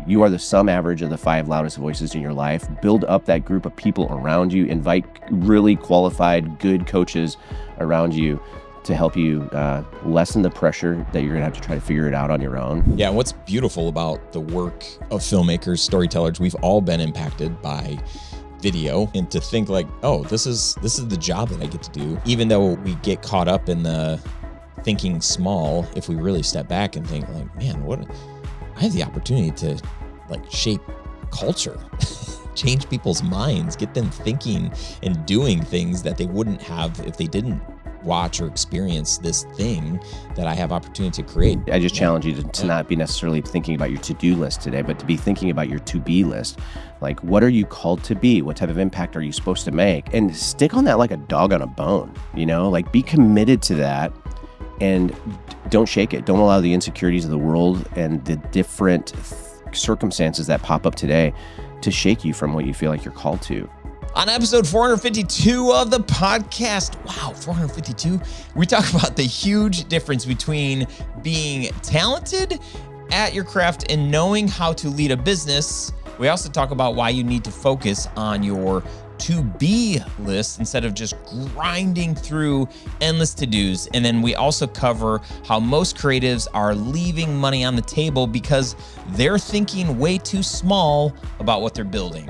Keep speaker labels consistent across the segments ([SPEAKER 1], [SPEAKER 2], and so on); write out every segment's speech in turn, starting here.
[SPEAKER 1] You are the sum average of the 5 loudest voices in your life. Build up that group of people around you. Invite really qualified, good coaches around you to help you lessen the pressure that you're gonna have to try to figure it out on your own.
[SPEAKER 2] Yeah, what's beautiful about the work of filmmakers, storytellers, we've all been impacted by video, and to think like, oh, this is the job that I get to do. Even though we get caught up in the thinking small, if we really step back and think like, man, I have the opportunity to like shape culture, change people's minds, get them thinking and doing things that they wouldn't have if they didn't watch or experience this thing that I have opportunity to create.
[SPEAKER 1] I just challenge you to not be necessarily thinking about your to-do list today, but to be thinking about your to-be list. Like, what are you called to be? What type of impact are you supposed to make? And stick on that like a dog on a bone, like be committed to that and don't shake it. Don't allow the insecurities of the world and the different circumstances that pop up today to shake you from what you feel like you're called to.
[SPEAKER 2] On episode 452 of the podcast, wow, 452, we talk about the huge difference between being talented at your craft and knowing how to lead a business. We also talk about why you need to focus on your to-be list instead of just grinding through endless to-dos. And then we also cover how most creatives are leaving money on the table because they're thinking way too small about what they're building.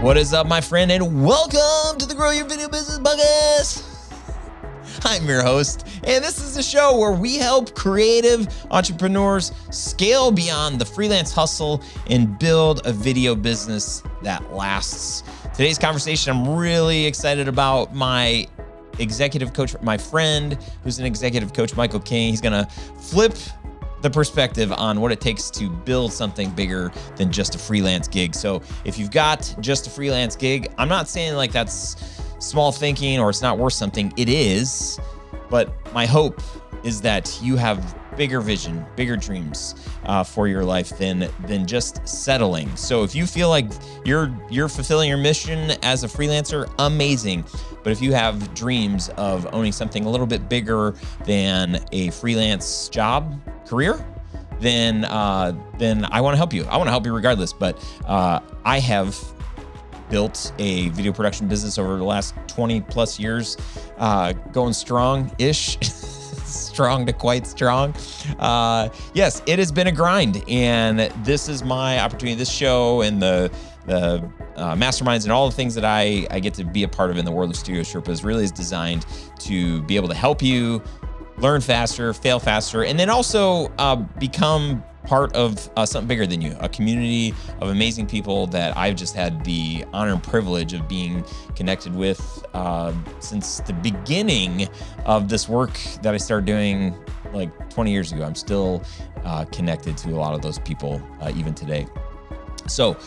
[SPEAKER 2] What is up, my friend, and welcome to the Grow Your Video Business Podcast. I'm your host, and this is the show where we help creative entrepreneurs scale beyond the freelance hustle and build a video business that lasts. Today's conversation, I'm really excited about my executive coach, my friend who's an executive coach, Michael King. He's gonna flip the perspective on what it takes to build something bigger than just a freelance gig. So if you've got just a freelance gig, I'm not saying like that's small thinking or it's not worth something. It is, but my hope is that you have bigger vision, bigger dreams for your life than just settling. So if you feel like you're fulfilling your mission as a freelancer, amazing. But if you have dreams of owning something a little bit bigger than a freelance job, career, then I want to help you. I want to help you regardless. But I have built a video production business over the last 20 plus years, going strong-ish, strong to quite strong. Yes, it has been a grind, and this is my opportunity. This show and the masterminds and all the things that I get to be a part of in the world of Studio Sherpas really is designed to be able to help you learn faster, fail faster, and then also become part of something bigger than you, a community of amazing people that I've just had the honor and privilege of being connected with since the beginning of this work that I started doing like 20 years ago. I'm still connected to a lot of those people even today. So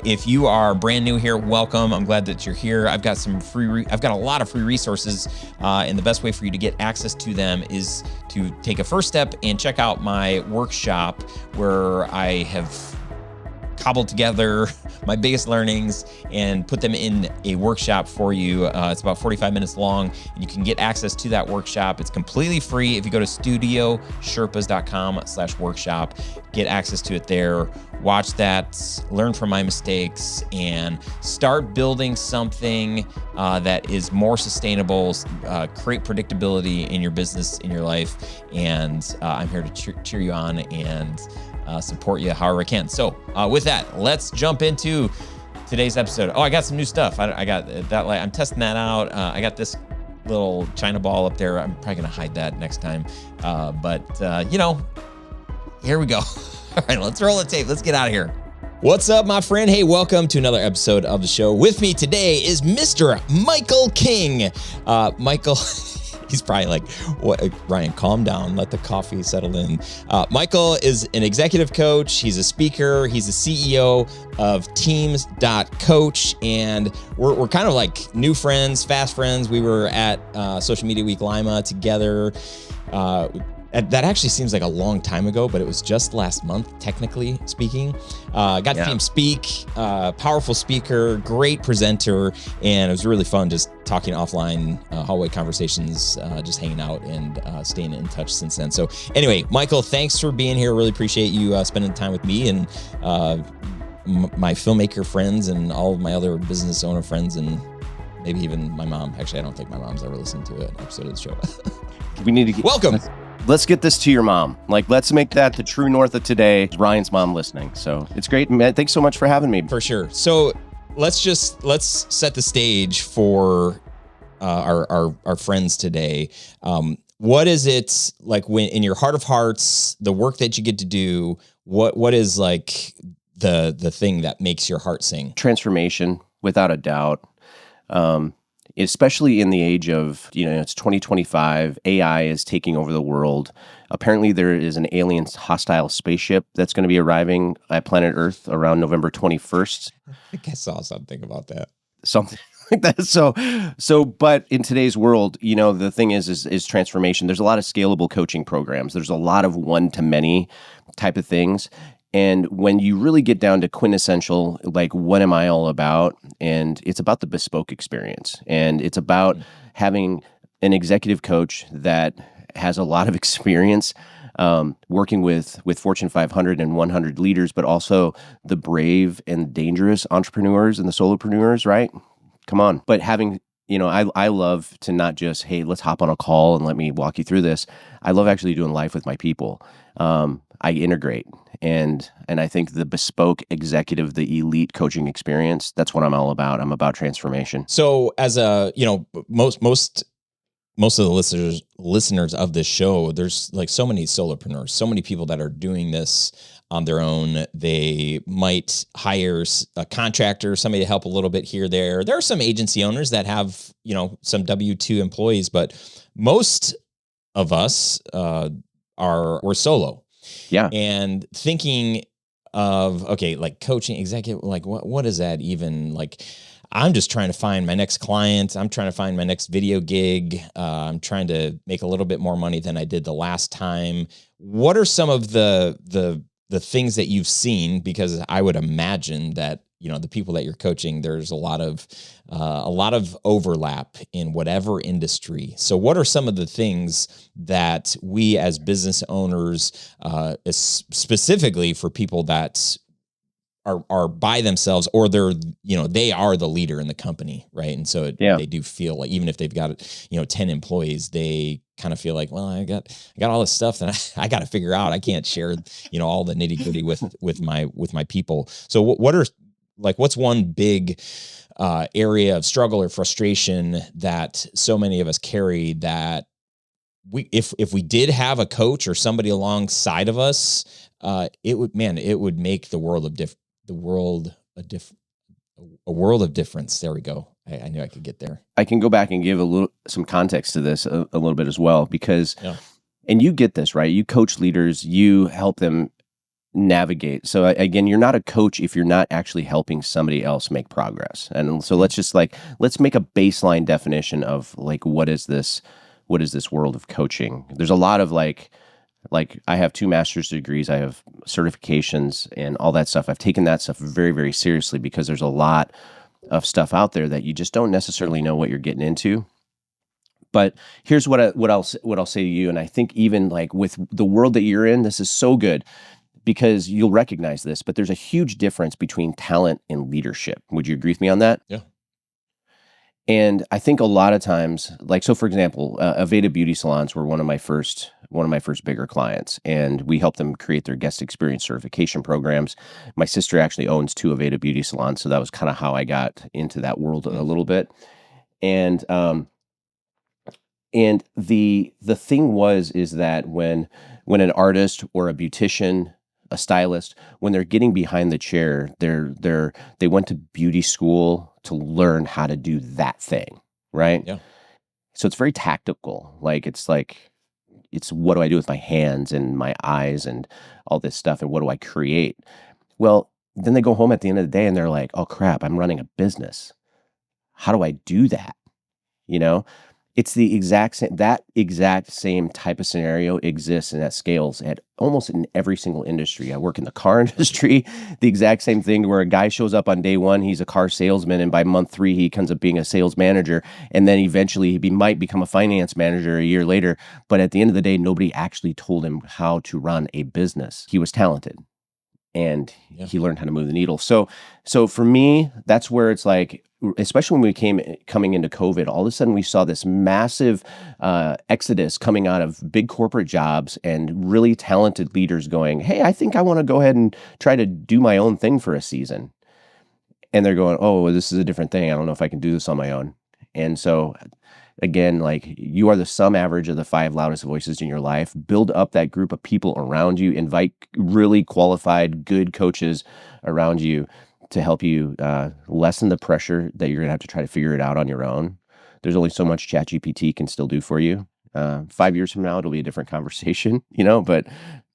[SPEAKER 2] if you are brand new here, welcome. I'm glad that you're here. I've got I've got a lot of free resources, and the best way for you to get access to them is to take a first step and check out my workshop where I have cobbled together my biggest learnings and put them in a workshop for you. It's about 45 minutes long, and you can get access to that workshop. It's completely free. If you go to studiosherpas.com/workshop, get access to it there. Watch that, learn from my mistakes, and start building something that is more sustainable, create predictability in your business, in your life. And I'm here to cheer you on and support you however I can. So with that, let's jump into today's episode. Oh, I got some new stuff. I got that light. I'm testing that out. I got this little China ball up there. I'm probably gonna hide that next time. But here we go. All right, let's roll the tape. Let's get out of here. What's up, my friend? Hey, welcome to another episode of the show. With me today is Mr. Michael King. Michael, he's probably like, "What, Ryan, calm down. Let the coffee settle in." Michael is an executive coach. He's a speaker. He's the CEO of Teams.coach. And we're kind of like new friends, fast friends. We were at Social Media Week Lima together. that actually seems like a long time ago, but it was just last month, technically speaking. Got to see him speak, powerful speaker, great presenter, and it was really fun just talking offline, hallway conversations, just hanging out and staying in touch since then. So anyway, Michael, thanks for being here. Really appreciate you spending time with me and my filmmaker friends and all of my other business owner friends, and maybe even my mom. Actually, I don't think my mom's ever listened to an episode of the show.
[SPEAKER 1] We need to
[SPEAKER 2] welcome.
[SPEAKER 1] Let's get this to your mom. Like, let's make that the true north of today. Ryan's mom listening. So it's great. Man, thanks so much for having me.
[SPEAKER 2] For sure. So let's set the stage for our friends today. What is it like when in your heart of hearts, the work that you get to do, what is like the thing that makes your heart sing?
[SPEAKER 1] Transformation, without a doubt. Especially in the age of, it's 2025, AI is taking over the world. Apparently there is an alien hostile spaceship that's going to be arriving at planet Earth around November 21st.
[SPEAKER 2] I think I saw something about that.
[SPEAKER 1] Something like that. But in today's world, the thing is transformation. There's a lot of scalable coaching programs. There's a lot of one-to-many type of things. And when you really get down to quintessential, like, what am I all about? And it's about the bespoke experience. And it's about having an executive coach that has a lot of experience working with Fortune 500 and 100 leaders, but also the brave and dangerous entrepreneurs and the solopreneurs, right? Come on. But having, I love to not just, hey, let's hop on a call and let me walk you through this. I love actually doing life with my people. I integrate. And I think the bespoke executive, the elite coaching experience, that's what I'm all about. I'm about transformation.
[SPEAKER 2] So as most of the listeners of this show, there's like so many solopreneurs, so many people that are doing this on their own. They might hire a contractor, somebody to help a little bit here, there. There are some agency owners that have, some W-2 employees, but most of us we're solo.
[SPEAKER 1] Yeah.
[SPEAKER 2] And thinking of, okay, like coaching executive, like what is that even like? I'm just trying to find my next client. I'm trying to find my next video gig. I'm trying to make a little bit more money than I did the last time. What are some of the things that you've seen? Because I would imagine that, the people that you're coaching, there's a lot of overlap in whatever industry. So what are some of the things that we as business owners, specifically for people that are by themselves, or they are the leader in the company, right? And so they do feel like, even if they've got 10 employees, they kind of feel like, well, I got all this stuff that I got to figure out. I can't share all the nitty gritty with my people. So what's one big area of struggle or frustration that so many of us carry, that if we did have a coach or somebody alongside of us, it would make the world a world of difference. There we go. I knew I could get there.
[SPEAKER 1] I can go back and give some context to this a little bit as well, because, and you get this, right? You coach leaders, you help them navigate. So again, you're not a coach if you're not actually helping somebody else make progress. And so let's make a baseline definition of what is this world of coaching? There's a lot of like I have 2 master's degrees, I have certifications and all that stuff. I've taken that stuff very, very seriously, because there's a lot of stuff out there that you just don't necessarily know what you're getting into. But here's what I'll say to you, and I think even like with the world that you're in, this is so good, because you'll recognize this, but there's a huge difference between talent and leadership. Would you agree with me on that?
[SPEAKER 2] Yeah.
[SPEAKER 1] And I think a lot of times, so for example, Aveda Beauty Salons were one of my first bigger clients, and we helped them create their guest experience certification programs. My sister actually owns 2 Aveda Beauty Salons, so that was kind of how I got into that world a little bit. And the thing is that when an artist or a beautician, a stylist, when they're getting behind the chair, they went to beauty school to learn how to do that thing, right?
[SPEAKER 2] Yeah.
[SPEAKER 1] So it's very tactical. It's what do I do with my hands and my eyes and all this stuff, and what do I create? Well, then they go home at the end of the day and they're like, oh crap, I'm running a business. How do I do that? It's the exact same, that exact same type of scenario exists and that scales at almost in every single industry. I work in the car industry, the exact same thing where a guy shows up on day one, he's a car salesman, and by month 3, he ends up being a sales manager. And then eventually might become a finance manager a year later. But at the end of the day, nobody actually told him how to run a business. He was talented and he learned how to move the needle. So for me, that's where it's like, especially when we coming into COVID, all of a sudden we saw this massive exodus coming out of big corporate jobs and really talented leaders going, hey, I think I want to go ahead and try to do my own thing for a season. And they're going, oh, well, this is a different thing. I don't know if I can do this on my own. And so again, like, you are the sum average of the 5 loudest voices in your life. Build up that group of people around you. Invite really qualified, good coaches around you to help you lessen the pressure that you're going to have to try to figure it out on your own. There's only so much ChatGPT can still do for you. 5 years from now, it'll be a different conversation,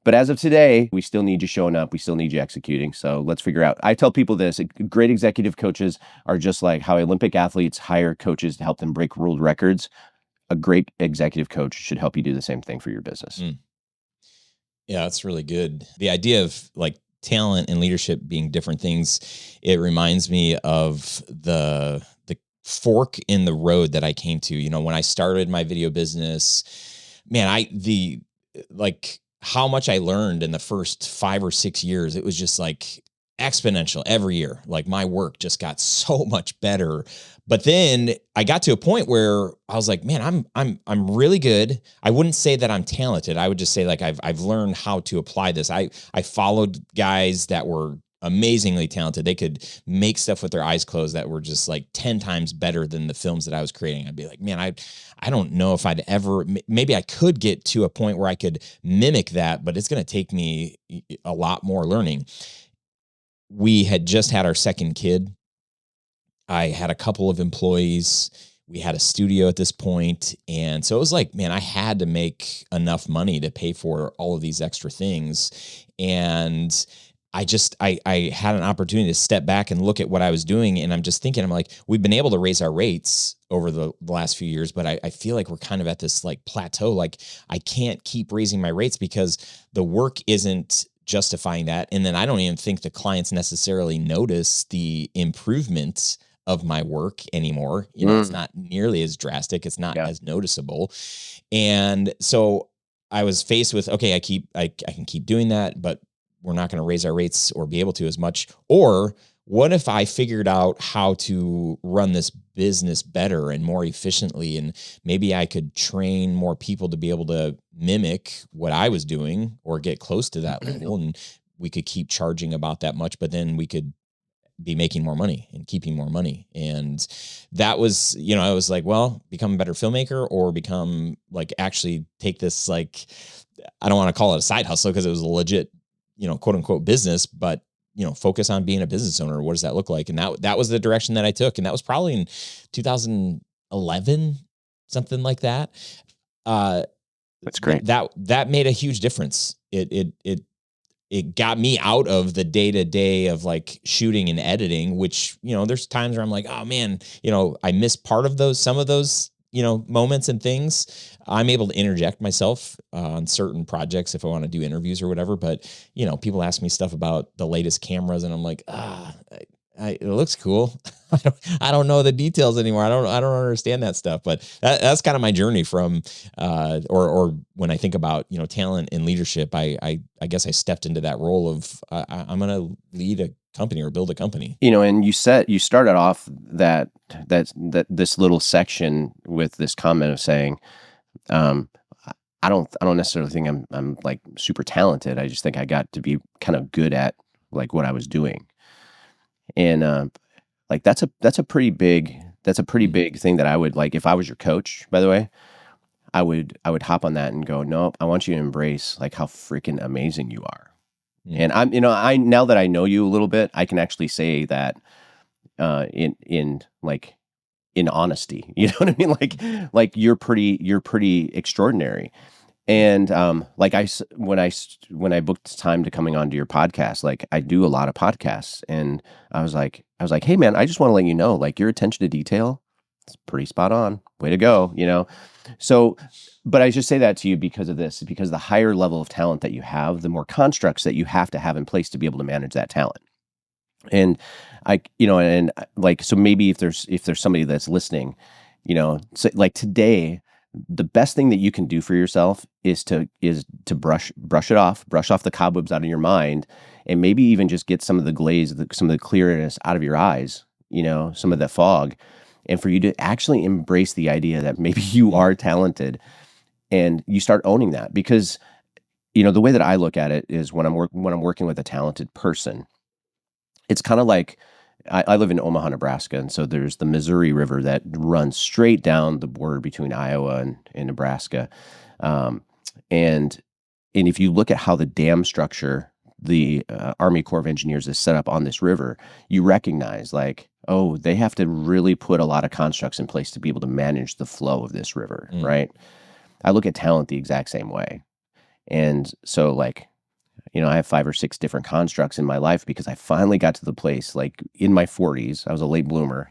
[SPEAKER 1] but as of today, we still need you showing up. We still need you executing. So let's figure out. I tell people this, great executive coaches are just like how Olympic athletes hire coaches to help them break world records. A great executive coach should help you do the same thing for your business.
[SPEAKER 2] Yeah, that's really good. The idea of like talent and leadership being different things, it reminds me of the fork in the road that I came to. When I started my video business, man, how much I learned in the first 5 or 6 years, it was just like exponential every year. Like, my work just got so much better. But then I got to a point where I was like, man, I'm really good. I wouldn't say that I'm talented. I would just say, like, I've learned how to apply this. I followed guys that were amazingly talented. They could make stuff with their eyes closed that were just like 10 times better than the films that I was creating. I'd be like, man, I don't know if I'd ever, maybe I could get to a point where I could mimic that, but it's going to take me a lot more learning. We had just had our second kid. I had a couple of employees. We had a studio at this point. And so it was like, man, I had to make enough money to pay for all of these extra things. And I had an opportunity to step back and look at what I was doing. And I'm just thinking, I'm like, we've been able to raise our rates over the last few years, but I feel like we're kind of at this like plateau. Like, I can't keep raising my rates because the work isn't justifying that. And then I don't even think the clients necessarily notice the improvement of my work anymore. It's not nearly as drastic. It's not as noticeable. And so I was faced with, okay, I can keep doing that, but we're not going to raise our rates or be able to as much. Or what if I figured out how to run this business better and more efficiently? And maybe I could train more people to be able to mimic what I was doing or get close to that level. And we could keep charging about that much, but then we could be making more money and keeping more money. And that was, I was like, well, become a better filmmaker or become like, actually take this, like, I don't want to call it a side hustle because it was a legit, quote unquote business, but focus on being a business owner. What does that look like? And that was the direction that I took. And that was probably in 2011, something like that.
[SPEAKER 1] That's great.
[SPEAKER 2] That made a huge difference. It got me out of the day-to-day of like shooting and editing, which, there's times where I'm like, oh man, I miss part of some of those, moments and things. I'm able to interject myself on certain projects if I want to do interviews or whatever. But, people ask me stuff about the latest cameras and I'm like, it looks cool. I don't know the details anymore. I don't understand that stuff, but that's kind of my journey from, or when I think about, talent and leadership, I guess I stepped into that role of, I'm going to lead a company or build a company.
[SPEAKER 1] And you started off that this little section with this comment of saying, I don't necessarily think I'm like super talented. I just think I got to be kind of good at like what I was doing. And like that's a pretty big thing that I would like, if I was your coach, by the way, I would hop on that and go, nope, I want you to embrace like how freaking amazing you are. And I'm, now that I know you a little bit, I can actually say that in honesty, you know what I mean? Like you're pretty extraordinary. And when I booked time to coming onto your podcast, like I do a lot of podcasts, and I was like, hey man, I just want to let you know, like your attention to detail It's pretty spot on. Way to go, you know? So, but I just say that to you because of this, because the higher level of talent that you have, the more constructs that you have to have in place to be able to manage that talent. And like, so maybe if there's somebody that's listening, so like today, the best thing that you can do for yourself is to brush off the cobwebs out of your mind, and maybe even just get some of the glaze, some of the clearness out of your eyes, some of the fog, and for you to actually embrace the idea that maybe you are talented, and you start owning that. Because the way that I look at it is when I'm working with a talented person, it's kind of like I live in Omaha, Nebraska, and so there's the Missouri River that runs straight down the border between Iowa and Nebraska, um, and and if you look at how the dam structure, the Army Corps of Engineers is set up on this river, you recognize like, oh, they have to really put a lot of constructs in place to be able to manage the flow of this river, right? I look at talent the exact same way, and so like I have 5 or 6 different constructs in my life because I finally got to the place, like in my 40s. I was a late bloomer,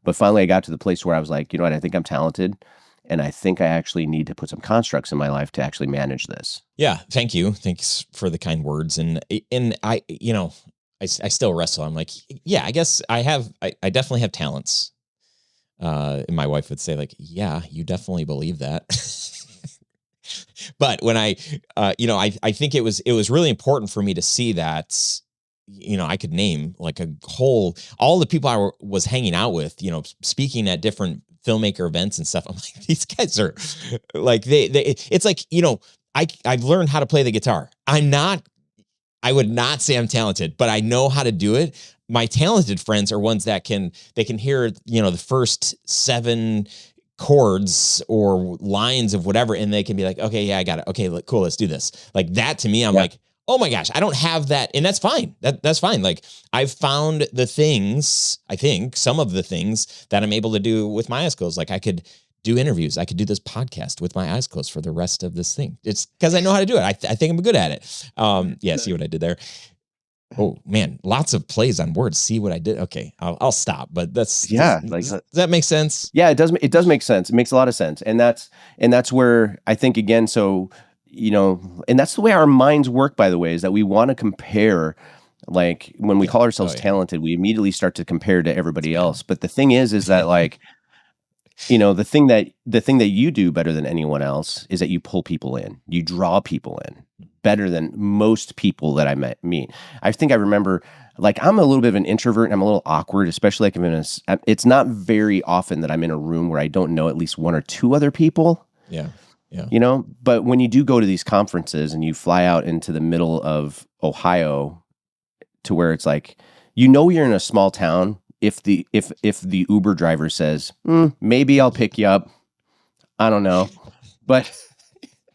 [SPEAKER 1] but finally I got to the place where I was like, you know what, I think I'm talented, and I think I actually need to put some constructs in my life to actually manage this.
[SPEAKER 2] Yeah. Thank you. Thanks for the kind words. And I still wrestle. I'm like, yeah, I guess I definitely have talents. And my wife would say like, yeah, you definitely believe that. But when I think it was really important for me to see that, I could name like all the people I was hanging out with, speaking at different filmmaker events and stuff. I'm like, these guys are like, it's like, I've learned how to play the guitar. I would not say I'm talented, but I know how to do it. My talented friends are ones that they can hear, the first 7 chords or lines of whatever, and they can be like, okay, yeah, I got it. Okay, cool, let's do this. Like that to me, I'm like, oh my gosh, I don't have that. And that's fine. That's fine. Like I've found the things, I think some of the things that I'm able to do with my eyes closed. Like I could do interviews. I could do this podcast with my eyes closed for the rest of this thing. It's because I know how to do it. I think I'm good at it. Yeah, see what I did there? Oh man, lots of plays on words. See what I did? Okay, I'll stop. But does that make sense?
[SPEAKER 1] Yeah, it does. It does make sense. It makes a lot of sense, and that's where I think again. So and that's the way our minds work. By the way, is that we want to compare. Like when we call ourselves talented, we immediately start to compare to everybody else. But the thing is that like. The thing that you do better than anyone else is that you pull people in. You draw people in better than most people that I meet. I think I remember, like, I'm a little bit of an introvert and I'm a little awkward, especially like it's not very often that I'm in a room where I don't know at least 1 or 2 other people.
[SPEAKER 2] Yeah. Yeah.
[SPEAKER 1] But when you do go to these conferences and you fly out into the middle of Ohio to where it's like, you're in a small town. If the Uber driver says, maybe I'll pick you up, I don't know, but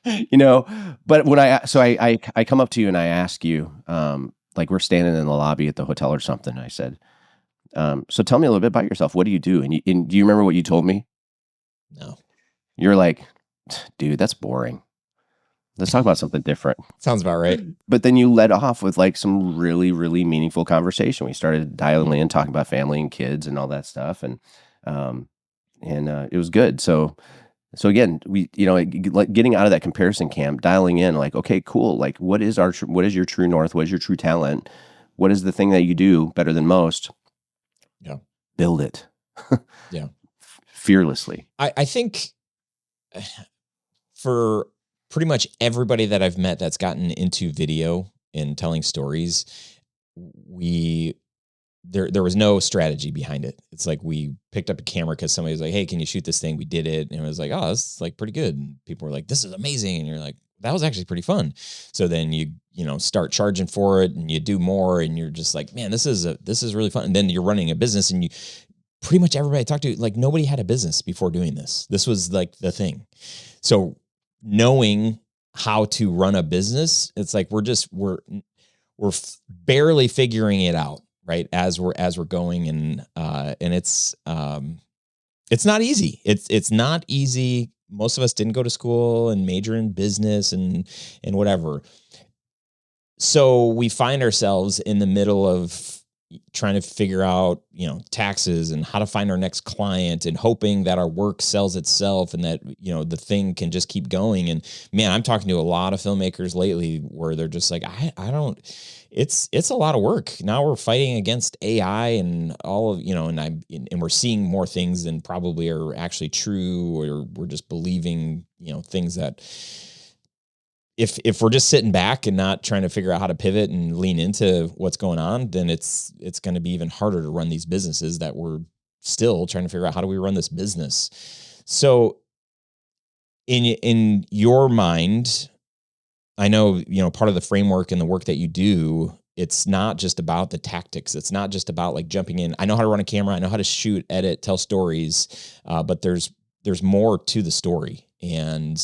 [SPEAKER 1] but when I come up to you and I ask you, like we're standing in the lobby at the hotel or something, I said, so tell me a little bit about yourself. What do you do? And do you remember what you told me?
[SPEAKER 2] No.
[SPEAKER 1] You're like, dude, that's boring. Let's talk about something different.
[SPEAKER 2] Sounds about right.
[SPEAKER 1] But then you led off with like some really, really meaningful conversation. We started dialing in, talking about family and kids and all that stuff, and it was good. So again, we like getting out of that comparison camp, dialing in, like, okay, cool. Like, what is your true north? What is your true talent? What is the thing that you do better than most?
[SPEAKER 2] Yeah,
[SPEAKER 1] build it.
[SPEAKER 2] Yeah,
[SPEAKER 1] fearlessly.
[SPEAKER 2] I think for pretty much everybody that I've met that's gotten into video and telling stories, there was no strategy behind it. It's like we picked up a camera because somebody was like, hey, can you shoot this thing? We did it. And it was like, oh, this is like pretty good. And people were like, this is amazing. And you're like, that was actually pretty fun. So then you start charging for it and you do more and you're just like, man, this is really fun. And then you're running a business and pretty much everybody I talked to, like nobody had a business before doing this. This was like the thing. So knowing how to run a business, it's like we're barely figuring it out, right? As we're going, and it's not easy. It's not easy. Most of us didn't go to school and major in business and whatever. So we find ourselves in the middle of trying to figure out, taxes and how to find our next client and hoping that our work sells itself and that, the thing can just keep going. And man, I'm talking to a lot of filmmakers lately where they're just like, I don't, it's a lot of work. Now we're fighting against AI and all of, and we're seeing more things than probably are actually true, or we're just believing, things that, if we're just sitting back and not trying to figure out how to pivot and lean into what's going on, then it's going to be even harder to run these businesses that we're still trying to figure out how do we run this business. So in your mind, I know, part of the framework and the work that you do, it's not just about the tactics. It's not just about like jumping in. I know how to run a camera. I know how to shoot, edit, tell stories. But there's more to the story, and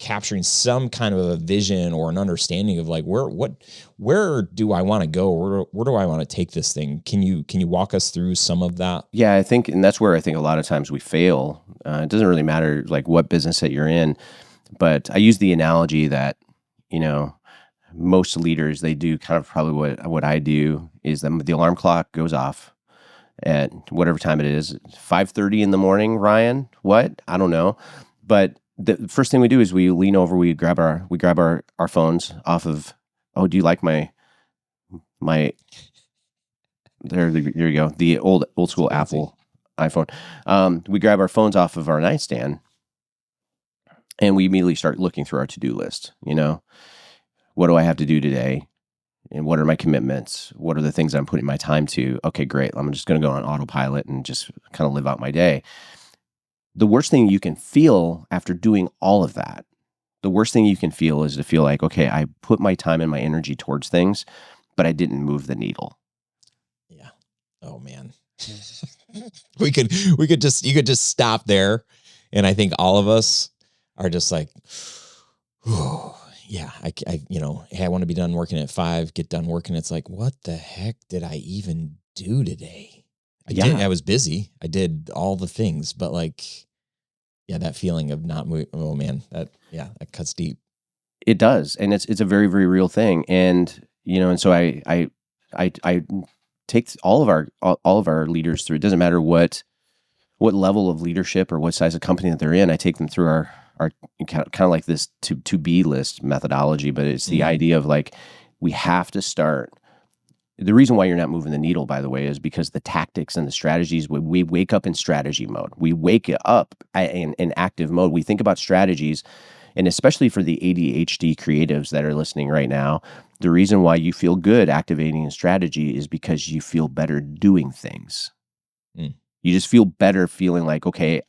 [SPEAKER 2] capturing some kind of a vision or an understanding of like, where do I want to go? Where do I want to take this thing? Can you walk us through some of that?
[SPEAKER 1] Yeah, I think, and that's where I think a lot of times we fail. It doesn't really matter like what business that you're in, but I use the analogy that, most leaders, they do kind of probably what I do is the alarm clock goes off at whatever time it is, 5:30 in the morning, Ryan, what? I don't know. But the first thing we do is we lean over, we grab our phones off of, oh, do you like my there you go, the old school Apple iPhone. We grab our phones off of our nightstand and we immediately start looking through our to-do list. What do I have to do today? And what are my commitments? What are the things I'm putting my time to? Okay, great. I'm just going to go on autopilot and just kind of live out my day. The worst thing you can feel after doing all of that, the worst thing you can feel is to feel like, okay, I put my time and my energy towards things, but I didn't move the needle.
[SPEAKER 2] Yeah. Oh man. you could just stop there. And I think all of us are just like, oh, yeah, hey, I want to be done working at 5, get done working. It's like, what the heck did I even do today? I was busy. I did all the things, but like, yeah, that feeling of not moving, oh man, that cuts deep.
[SPEAKER 1] It does. And it's a very, very real thing. And, and so I take all of our leaders through. It doesn't matter what level of leadership or what size of company that they're in. I take them through our kind of like this to be list methodology, but it's the idea of like, we have to start. The reason why you're not moving the needle, by the way, is because the tactics and the strategies, we wake up in strategy mode. We wake up in active mode. We think about strategies, and especially for the ADHD creatives that are listening right now, the reason why you feel good activating a strategy is because you feel better doing things. You just feel better feeling like, okay,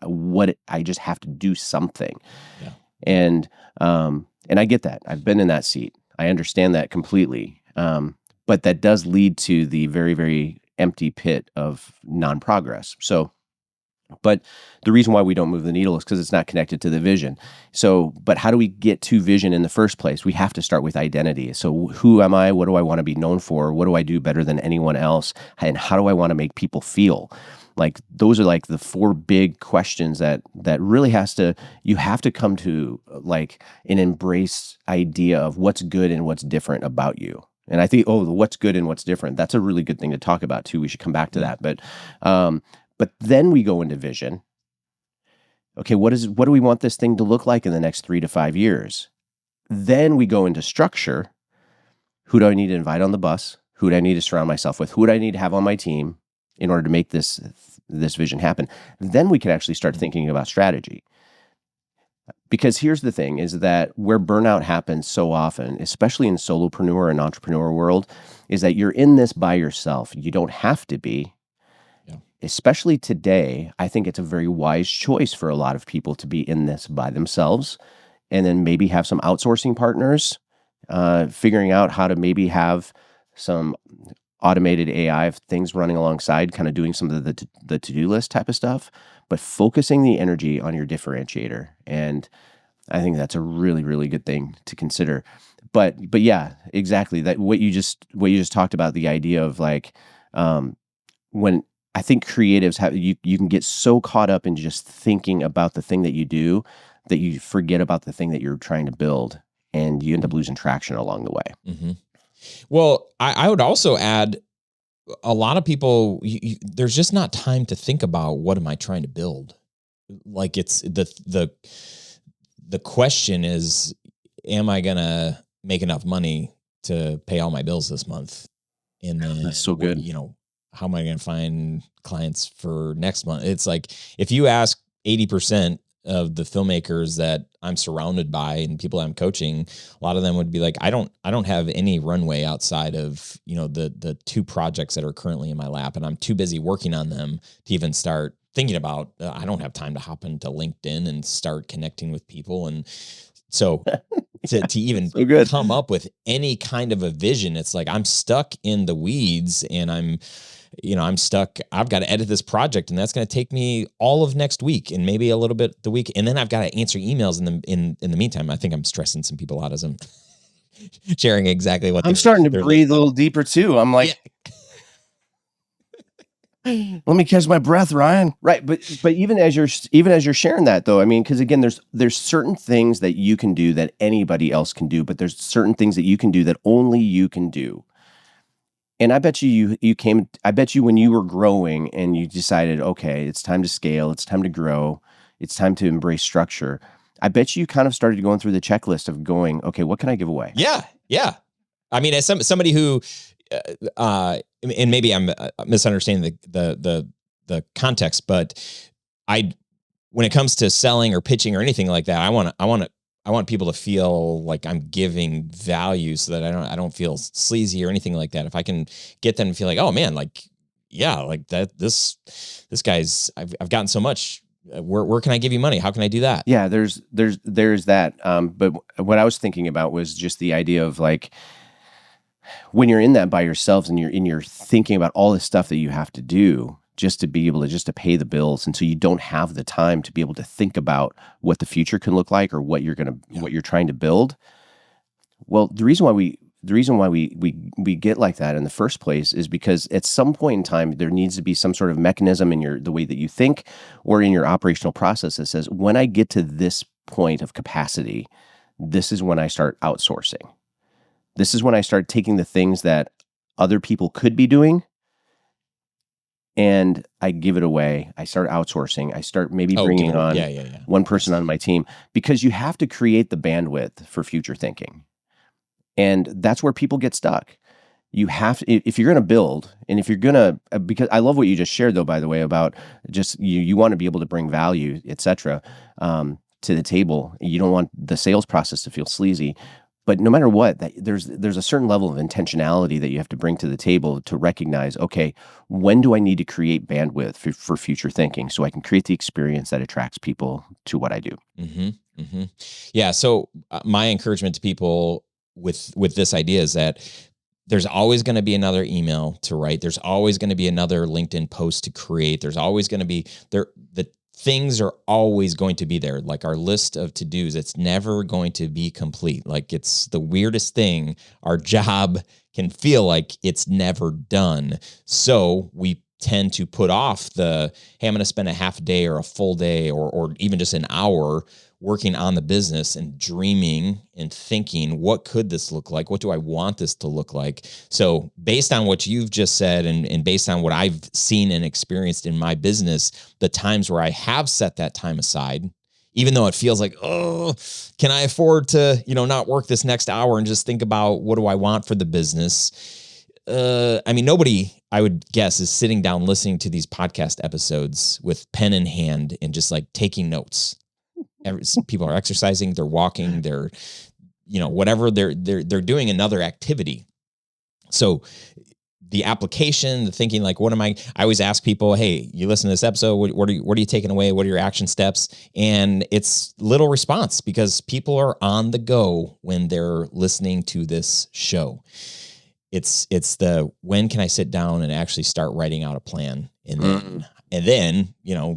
[SPEAKER 1] I just have to do something.
[SPEAKER 2] Yeah.
[SPEAKER 1] And I get that. I've been in that seat. I understand that completely. But that does lead to the very, very empty pit of non-progress. So, but the reason why we don't move the needle is because it's not connected to the vision. So, but how do we get to vision in the first place? We have to start with identity. So who am I? What do I want to be known for? What do I do better than anyone else? And how do I want to make people feel? Like those are like the 4 big questions that really you have to come to like an embrace idea of what's good and what's different about you. And I think, what's good and what's different, that's a really good thing to talk about too. We should come back to that. But then we go into vision. Okay, what do we want this thing to look like in the next 3 to 5 years? Then we go into structure. Who do I need to invite on the bus? Who do I need to surround myself with? Who do I need to have on my team in order to make this vision happen? Then we can actually start thinking about strategy. Because here's the thing, is that where burnout happens so often, especially in solopreneur and entrepreneur world, is that you're in this by yourself. You don't have to be. Yeah. Especially today, I think it's a very wise choice for a lot of people to be in this by themselves, and then maybe have some outsourcing partners, figuring out how to maybe have some automated AI things running alongside, kind of doing some of the to-do list type of stuff, but focusing the energy on your differentiator. And I think that's a really, really good thing to consider. But yeah, exactly. That what you just talked about, the idea of like, when I think creatives you can get so caught up in just thinking about the thing that you do that you forget about the thing that you're trying to build, and you end up losing traction along the way.
[SPEAKER 2] Mm-hmm. Well, I would also add, a lot of people, there's just not time to think about what am I trying to build. Like it's the question is, am I gonna make enough money to pay all my bills this month? And then
[SPEAKER 1] That's so good.
[SPEAKER 2] how am I going to find clients for next month? It's like, if you ask 80% of the filmmakers that I'm surrounded by and people I'm coaching, a lot of them would be like, I don't have any runway outside of, the 2 projects that are currently in my lap. And I'm too busy working on them to even start thinking about, I don't have time to hop into LinkedIn and start connecting with people. And so to even
[SPEAKER 1] So good.
[SPEAKER 2] come up with any kind of a vision, it's like I'm stuck in the weeds and I'm stuck. I've got to edit this project and that's going to take me all of next week and maybe a little bit the week. And then I've got to answer emails in the meantime. I think I'm stressing some people out as I'm sharing exactly what
[SPEAKER 1] I'm starting to breathe a little deeper too. I'm like, let me catch my breath, Ryan. Right, but even as you're sharing that though, I mean, because again, there's certain things that you can do that anybody else can do, but there's certain things that you can do that only you can do. And I bet you when you were growing and you decided, okay, it's time to scale, it's time to grow, it's time to embrace structure. I bet you kind of started going through the checklist of going, okay, what can I give away?
[SPEAKER 2] Yeah. I mean, as somebody who, and maybe I'm misunderstanding the context, but when it comes to selling or pitching or anything like that, I want people to feel like I'm giving value so that I don't feel sleazy or anything like that. If I can get them to feel like, oh man, like, yeah, like that, this guy's, I've gotten so much. Where can I give you money? How can I do that?
[SPEAKER 1] Yeah, there's that. But what I was thinking about was just the idea of like, when you're in that by yourselves and you're thinking about all the stuff that you have to do just to be able to just to pay the bills, and so you don't have the time to be able to think about what the future can look like or what you're trying to build. Well, the reason why we get like that in the first place is because at some point in time there needs to be some sort of mechanism in the way that you think or in your operational process that says, when I get to this point of capacity, this is when I start outsourcing. This is when I start taking the things that other people could be doing and I give it away. I start outsourcing. I start maybe bringing on one person on my team, because you have to create the bandwidth for future thinking. And that's where people get stuck. You have to, if you're going to build, and if you're going to, because I love what you just shared though, by the way, about just you want to be able to bring value, et cetera, to the table. You don't want the sales process to feel sleazy. But no matter what, there's a certain level of intentionality that you have to bring to the table to recognize, okay, when do I need to create bandwidth for future thinking so I can create the experience that attracts people to what I do?
[SPEAKER 2] Mm-hmm, mm-hmm. Yeah. So my encouragement to people with this idea is that there's always going to be another email to write. There's always going to be another LinkedIn post to create. There's always going to be the things are always going to be there. Like our list of to-dos, it's never going to be complete. Like it's the weirdest thing. Our job can feel like it's never done. So we tend to put off hey, I'm going to spend a half a day or a full day or even just an hour working on the business and dreaming and thinking, what could this look like? What do I want this to look like? So based on what you've just said and based on what I've seen and experienced in my business, the times where I have set that time aside, even though it feels like, oh, can I afford to, not work this next hour and just think about what do I want for the business? I mean, nobody, I would guess, is sitting down listening to these podcast episodes with pen in hand and just like taking notes. People are exercising, they're walking, they're, whatever they're doing another activity. So the application, the thinking, like, I always ask people, hey, you listen to this episode, what are you taking away? What are your action steps? And it's little response because people are on the go when they're listening to this show. It's when can I sit down and actually start writing out a plan? And then,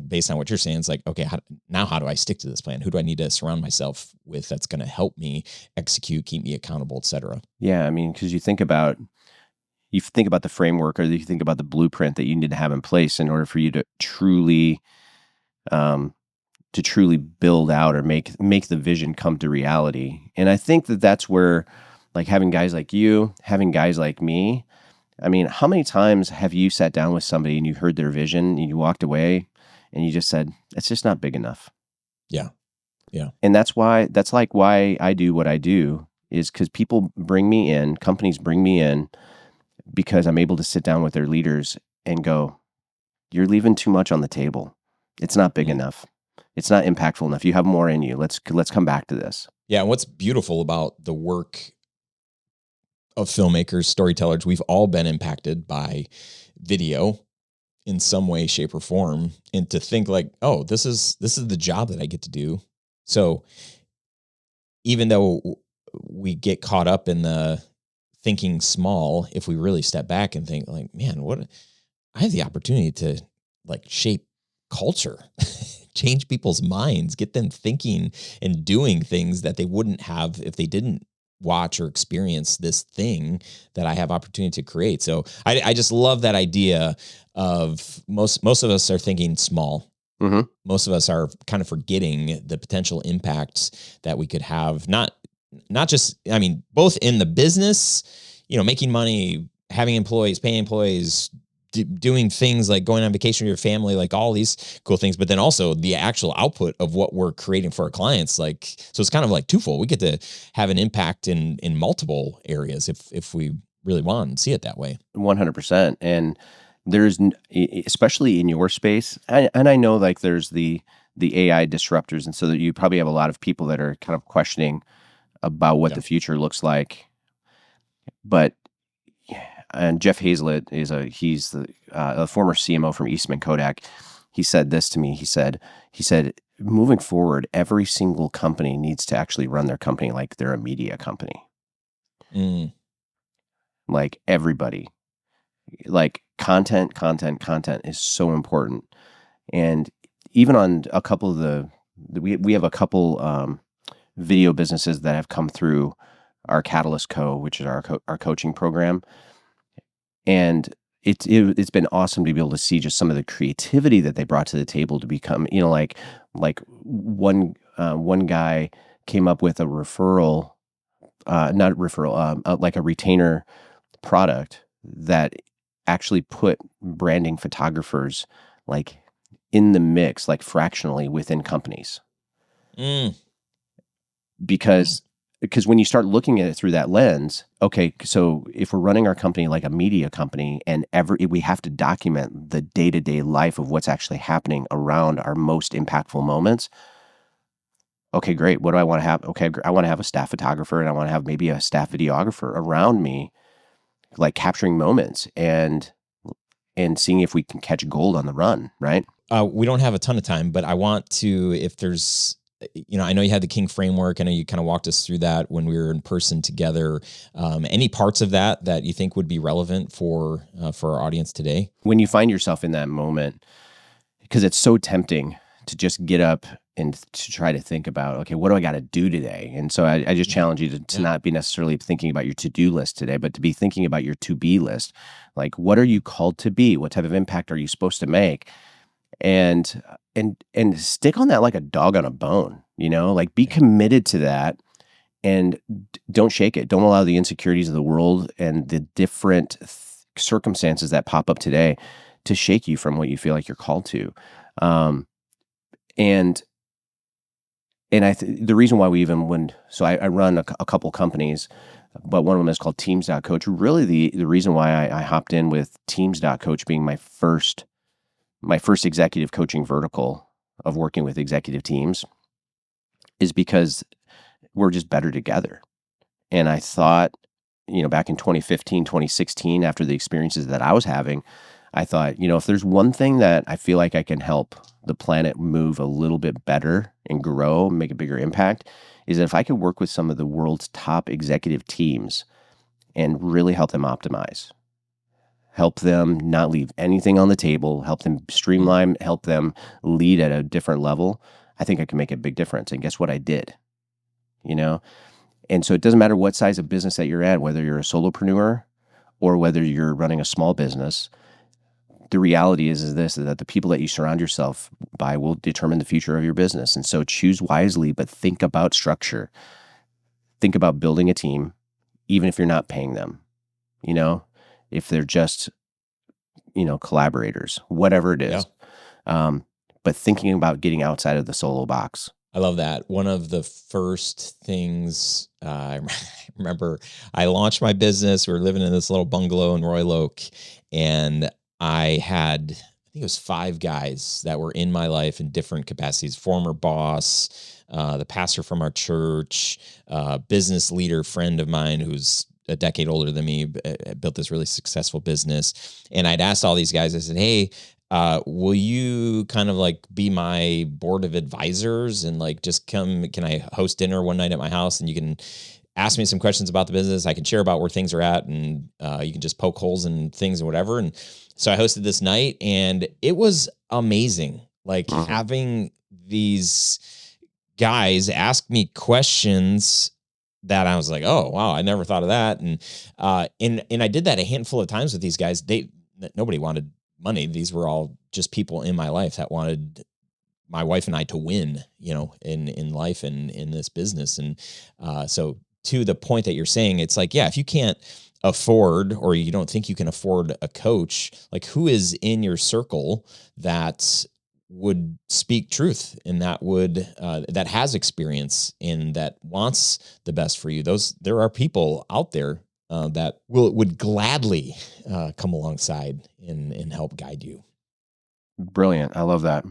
[SPEAKER 2] based on what you're saying, it's like, okay, how do I stick to this plan? Who do I need to surround myself with that's going to help me execute, keep me accountable, et cetera?
[SPEAKER 1] Yeah. I mean, because you think about the framework, or you think about the blueprint that you need to have in place in order for you to truly build out or make the vision come to reality. And I think that that's where, like, having guys like you, having guys like me, I mean, how many times have you sat down with somebody and you heard their vision and you walked away and you just said, it's just not big enough?
[SPEAKER 2] Yeah. Yeah.
[SPEAKER 1] And that's like why I do what I do, is because people bring me in, companies bring me in because I'm able to sit down with their leaders and go, you're leaving too much on the table. It's not big enough. It's not impactful enough. You have more in you. Let's come back to this.
[SPEAKER 2] Yeah. And what's beautiful about the work of filmmakers, storytellers, we've all been impacted by video in some way, shape, or form. And to think like, oh, this is the job that I get to do. So even though we get caught up in the thinking small, if we really step back and think like, man, what I have the opportunity to like shape culture, change people's minds, get them thinking and doing things that they wouldn't have if they didn't watch or experience this thing that I have opportunity to create. So I just love that idea of most of us are thinking small.
[SPEAKER 1] Mm-hmm.
[SPEAKER 2] Most of us are kind of forgetting the potential impacts that we could have, not just, I mean, both in the business, making money, having employees, paying employees, doing things like going on vacation with your family, like all these cool things, but then also the actual output of what we're creating for our clients. Like, so it's kind of like twofold. We get to have an impact in multiple areas if we really want and see it that way.
[SPEAKER 1] 100%. And there's, especially in your space, and I know like there's the AI disruptors, and so that you probably have a lot of people that are kind of questioning about what the future looks like. But and Jeff Hazlett he's a former CMO from Eastman Kodak. He said this to me. He said, moving forward, every single company needs to actually run their company like they're a media company. Like everybody, like content is so important. And even on a couple of we have a couple video businesses that have come through our Catalyst Co., which is our coaching program. And it's been awesome to be able to see just some of the creativity that they brought to the table to become, like one guy came up with a referral, not referral, like a retainer product that actually put branding photographers like in the mix, like fractionally within companies. Because when you start looking at it through that lens, okay, so if we're running our company like a media company and we have to document the day-to-day life of what's actually happening around our most impactful moments. Okay, great. What do I want to have? Okay, I want to have a staff photographer and I want to have maybe a staff videographer around me, like capturing moments and seeing if we can catch gold on the run, right?
[SPEAKER 2] We don't have a ton of time, but I want to, if there's, I know you had the King framework. I know you kind of walked us through that when we were in person together. Any parts of that you think would be relevant for our audience today? When
[SPEAKER 1] you find yourself in that moment, because it's so tempting to just get up and to try to think about, okay, what do I got to do today? And so I just challenge you to not be necessarily thinking about your to-do list today, but to be thinking about your to-be list. Like, what are you called to be? What type of impact are you supposed to make? And stick on that like a dog on a bone, like be committed to that and don't shake it. Don't allow the insecurities of the world and the different circumstances that pop up today to shake you from what you feel like you're called to. And the reason why we even I run a couple companies, but one of them is called Teams.coach. Really the reason why I hopped in with Teams.coach being my first executive coaching vertical of working with executive teams is because we're just better together. And I thought, back in 2015, 2016, after the experiences that I was having, I thought, if there's one thing that I feel like I can help the planet move a little bit better and grow, make a bigger impact, is that if I could work with some of the world's top executive teams and really help them optimize, help them not leave anything on the table, help them streamline, help them lead at a different level, I think I can make a big difference. And guess what? I did, And so it doesn't matter what size of business that you're at, whether you're a solopreneur or whether you're running a small business, the reality is that the people that you surround yourself by will determine the future of your business. And so choose wisely, but think about structure. Think about building a team, even if you're not paying them, if they're just, collaborators, whatever it is. But thinking about getting outside of the solo box.
[SPEAKER 2] I love that. One of the first things I remember, I launched my business. We were living in this little bungalow in Royal Oak, and I had, I think it was 5 guys that were in my life in different capacities: former boss, the pastor from our church, business leader friend of mine who's a decade older than me, built this really successful business. And I'd asked all these guys, I said, hey, will you kind of like be my board of advisors and like just come, can I host dinner one night at my house and you can ask me some questions about the business. I can share about where things are at, and you can just poke holes in things and whatever. And so I hosted this night, and it was amazing. Like having these guys ask me questions that I was like, oh, wow, I never thought of that. And I did that a handful of times with these guys. Nobody wanted money. These were all just people in my life that wanted my wife and I to win, in life and in this business. And so to the point that you're saying, it's like, yeah, if you can't afford, or you don't think you can afford a coach, like who is in your circle that would speak truth and that would that has experience and that wants the best for you? There are people out there that would gladly come alongside and help guide you.
[SPEAKER 1] Brilliant. I love that.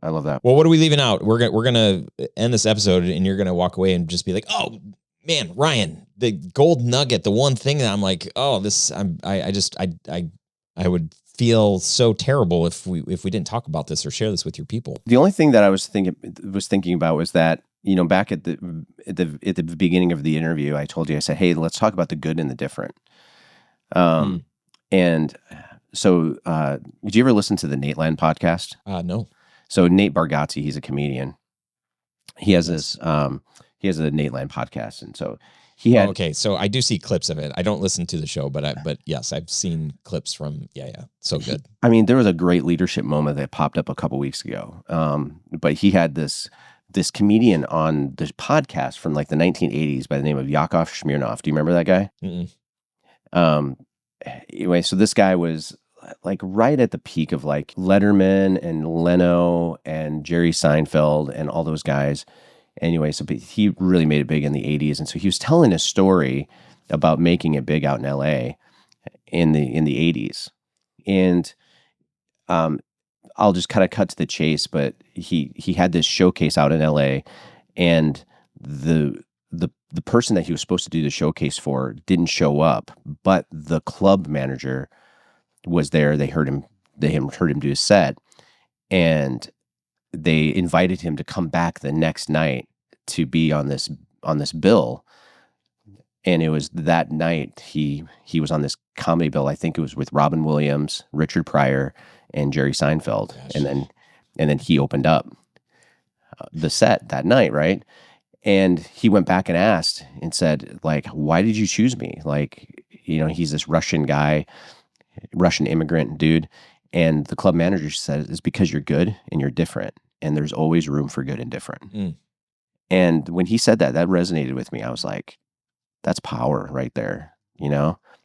[SPEAKER 2] Well, what are we leaving out? We're gonna end this episode, and you're gonna walk away and just be like, "Oh man, Ryan, the gold nugget, the one thing that I'm like, oh, this, I would feel so terrible if we didn't talk about this or share this with your people."
[SPEAKER 1] The only thing that I was thinking about was that, back at the beginning of the interview, I told you, I said, hey, let's talk about the good and the different. And so, did you ever listen to the Nate Land podcast?
[SPEAKER 2] No.
[SPEAKER 1] So Nate Bargatze, he's a comedian. He has this, he has a Nate Land podcast. And so he had,
[SPEAKER 2] okay. So I do see clips of it. I don't listen to the show, but yes, I've seen clips from, yeah. So good.
[SPEAKER 1] I mean, there was a great leadership moment that popped up a couple weeks ago. But he had this comedian on the podcast from like the 1980s by the name of Yakov Smirnoff. Do you remember that guy? Anyway, so this guy was like right at the peak of like Letterman and Leno and Jerry Seinfeld and all those guys. Anyway, so he really made it big in the 80s. And so he was telling a story about making it big out in LA in the 80s. And I'll just kind of cut to the chase, but he had this showcase out in LA, and the person that he was supposed to do the showcase for didn't show up, but the club manager was there. They heard him do his set, and they invited him to come back the next night to be on this bill. And it was that night he was on this comedy bill. I think it was with Robin Williams, Richard Pryor, and Jerry Seinfeld. Gosh. And then he opened up the set that night, right? And he went back and asked and said, like, why did you choose me? Like, he's this Russian guy, Russian immigrant dude. And the club manager said, it's because you're good and you're different. And there's always room for good and different. And when he said that resonated with me. I was like, that's power right there.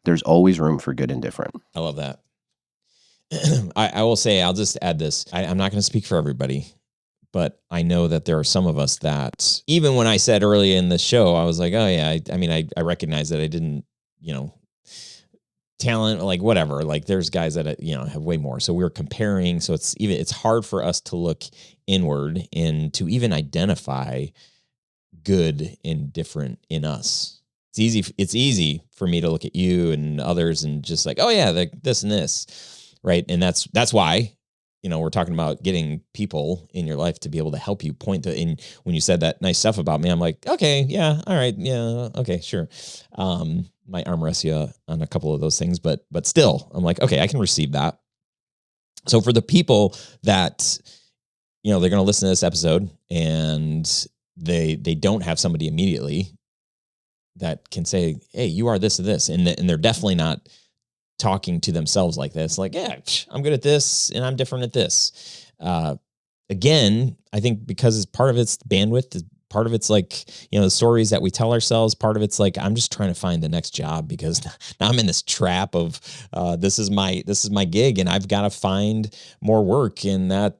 [SPEAKER 1] There's always room for good and different.
[SPEAKER 2] I love that. I will say, I'll just add this. I'm not going to speak for everybody, but I know that there are some of us that, even when I said early in the show, I was like, oh yeah, I recognize that I didn't, talent, like whatever, like there's guys that, have way more. So we're comparing. So it's hard for us to look inward and to even identify good and different in us. It's easy for me to look at you and others and just like, oh yeah, like this and this. Right. And that's why, we're talking about getting people in your life to be able to help you point to, and when you said that nice stuff about me, I'm like, okay, yeah. All right. Yeah. Okay, sure. Might arm wrestle you on a couple of those things, but still I'm like, okay, I can receive that. So for the people that, they're going to listen to this episode and they don't have somebody immediately that can say, hey, you are this or this. And they're definitely not talking to themselves like this, like, yeah, I'm good at this and I'm different at this. Again, I think because part of it's bandwidth, Part of it's like, the stories that we tell ourselves. Part of it's like, I'm just trying to find the next job because now I'm in this trap of, this is my gig and I've got to find more work, and that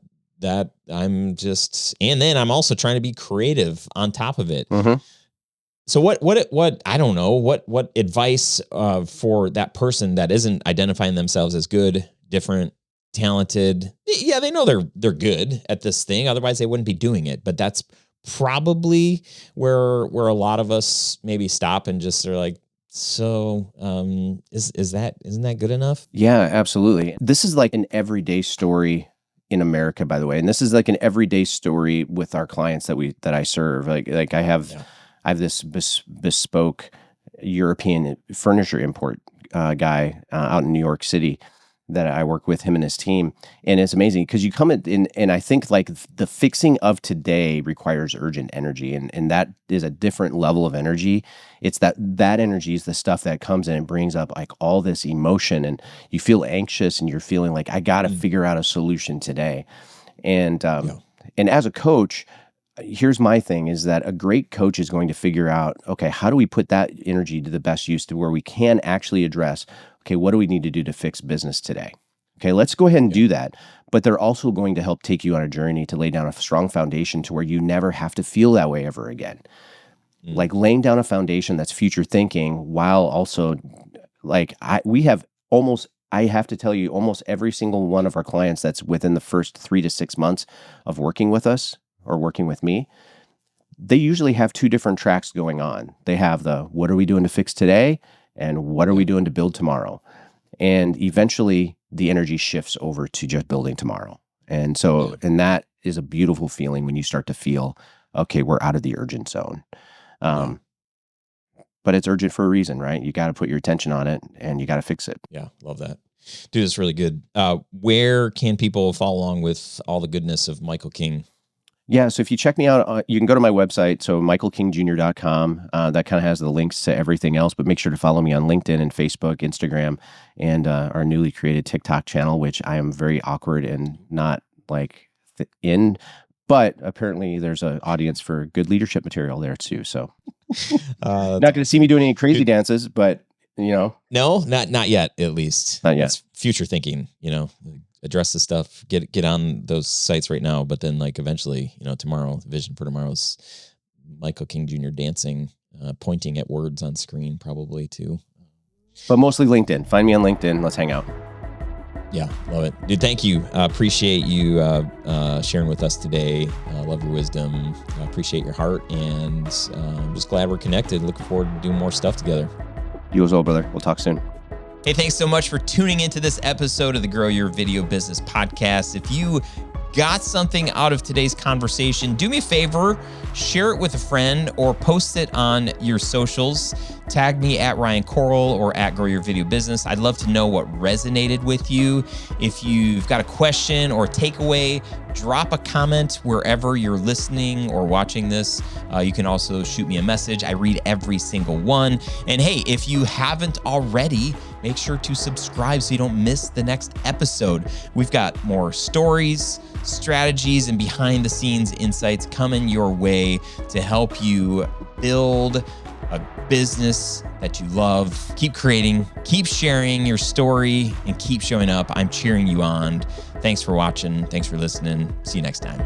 [SPEAKER 2] I'm just, and then I'm also trying to be creative on top of it.
[SPEAKER 1] Mm-hmm.
[SPEAKER 2] So what I don't know, what advice for that person that isn't identifying themselves as good, different, talented? Yeah, they know they're good at this thing. Otherwise they wouldn't be doing it. But that's probably where a lot of us maybe stop and just are like, so isn't that good enough?
[SPEAKER 1] Yeah, absolutely. This is like an everyday story in America, by the way. And this is like an everyday story with our clients that I serve. Like I have this bespoke European furniture import guy out in New York City that I work with, him and his team. And it's amazing because you come in, and I think like the fixing of today requires urgent energy. And that is a different level of energy. It's that energy is the stuff that comes in and brings up like all this emotion, and you feel anxious and you're feeling like, I got to figure out a solution today. And, and as a coach, here's my thing is that a great coach is going to figure out, okay, how do we put that energy to the best use to where we can actually address, okay, what do we need to do to fix business today? Okay, let's go ahead and do that. But they're also going to help take you on a journey to lay down a strong foundation to where you never have to feel that way ever again. Like laying down a foundation that's future thinking while also like I have to tell you, almost every single one of our clients that's within the first 3 to 6 months of working with us or working with me, they usually have two different tracks going on. They have the, what are we doing to fix today? And what are we doing to build tomorrow? And eventually the energy shifts over to just building tomorrow. And so, and that is a beautiful feeling when you start to feel, okay, we're out of the urgent zone. But it's urgent for a reason, right? You got to put your attention on it and you got to fix it.
[SPEAKER 2] Yeah. Love that. Dude, it's really good. Where can people follow along with all the goodness of Michael King?
[SPEAKER 1] Yeah, so if you check me out, you can go to my website, so michaelkingjr.com. That kind of has the links to everything else, but make sure to follow me on LinkedIn and Facebook, Instagram, and our newly created TikTok channel, which I am very awkward and not like in, but apparently there's an audience for good leadership material there too. So not going to see me doing any crazy dances, but No,
[SPEAKER 2] not yet, at least.
[SPEAKER 1] Not yet.
[SPEAKER 2] It's future thinking, address the stuff, get on those sites right now. But then like eventually, tomorrow, the vision for tomorrow's Michael King Jr. dancing, pointing at words on screen probably too.
[SPEAKER 1] But mostly LinkedIn. Find me on LinkedIn. Let's hang out.
[SPEAKER 2] Yeah, love it. Dude, thank you. Appreciate you sharing with us today. Love your wisdom. Appreciate your heart. And I'm just glad we're connected. Looking forward to doing more stuff together.
[SPEAKER 1] You as well, brother. We'll talk soon.
[SPEAKER 2] Hey, thanks so much for tuning into this episode of the Grow Your Video Business podcast. If you got something out of today's conversation, do me a favor, share it with a friend or post it on your socials. Tag me at Ryan Coral or at Grow Your Video Business. I'd love to know what resonated with you. If you've got a question or takeaway, drop a comment wherever you're listening or watching this. You can also shoot me a message. I read every single one. And hey, if you haven't already, make sure to subscribe so you don't miss the next episode. We've got more stories, strategies, and behind the scenes insights coming your way to help you build a business that you love. Keep creating, keep sharing your story, and keep showing up. I'm cheering you on. Thanks for watching. Thanks for listening. See you next time.